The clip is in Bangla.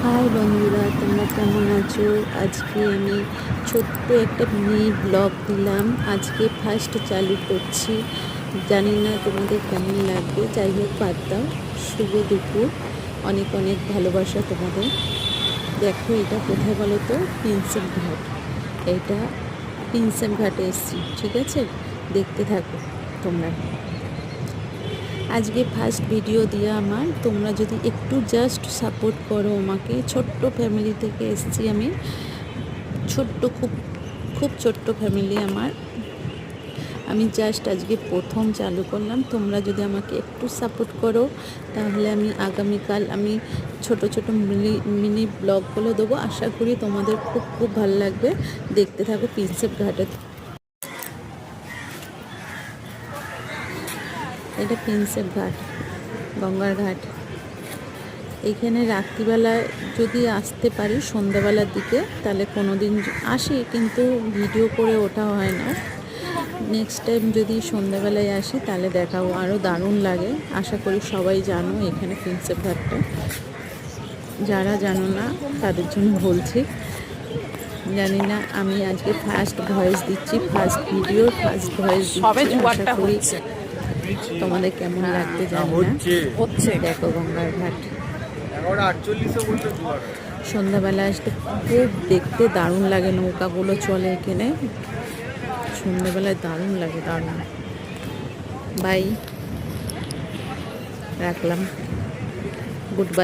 হাই বন্ধুরা, তোমরা কেমন আছো? আজকে আমি ছোট্ট একটা মিনি ব্লগ দিলাম। আজকে ফার্স্ট চালু করছি, জানি না তোমাদের কেমন লাগবে। যাই হোক, বাদ দাও। শুভ দুপুর, অনেক অনেক ভালোবাসা তোমাদের। দেখো, এটা কোথায় বলো তো? প্রিন্সেপ ঘাট। এটা প্রিন্সেপ ঘাটে এসেছি, ঠিক আছে? দেখতে থাকো তোমরা। আজকে ফার্স্ট ভিডিও দিয়ে আমার, তোমরা যদি একটু জাস্ট সাপোর্ট করো আমাকে। ছোট্ট ফ্যামিলি থেকে এসেছি আমি, ছোট্ট, খুব খুব ছোট্ট ফ্যামিলি আমার। আমি জাস্ট আজকে প্রথম চালু করলাম। তোমরা যদি আমাকে একটু সাপোর্ট করো, তাহলে আমি আগামীকাল ছোট ছোট মিনি ব্লগগুলো দেবো। আশা করি তোমাদের খুব খুব ভালো লাগবে। দেখতে থাকো প্রিন্সেপ ঘাটে। এটা প্রিন্সেপ ঘাট, গঙ্গার ঘাট। এইখানে রাত্রিবেলায় যদি আসতে পারি, সন্ধ্যাবেলার দিকে, তাহলে কোনো দিন আসি, কিন্তু ভিডিও করে ওঠা হয় না। নেক্সট টাইম যদি সন্ধ্যাবেলায় আসি তাহলে দেখাবো। আরও দারুণ লাগে। আশা করি সবাই জানো এখানে প্রিন্সেপ ঘাটটা। যারা জানো না তাদের জন্য বলছি। জানি না, আমি আজকে ফার্স্ট ভয়েস দিচ্ছি, ফার্স্ট ভিডিও, ফার্স্ট ভয়েস দিচ্ছি। আশা করি তোমাদের কেমন লাগবে জানি না। দেখো গঙ্গার ঘাট। সন্ধ্যাবেলা আসতে খুব দেখতে দারুণ লাগে। নৌকাগুলো চলে এখানে সন্ধ্যাবেলায়, দারুণ লাগে, দারুণ। বাই, রাখলাম। Good bye.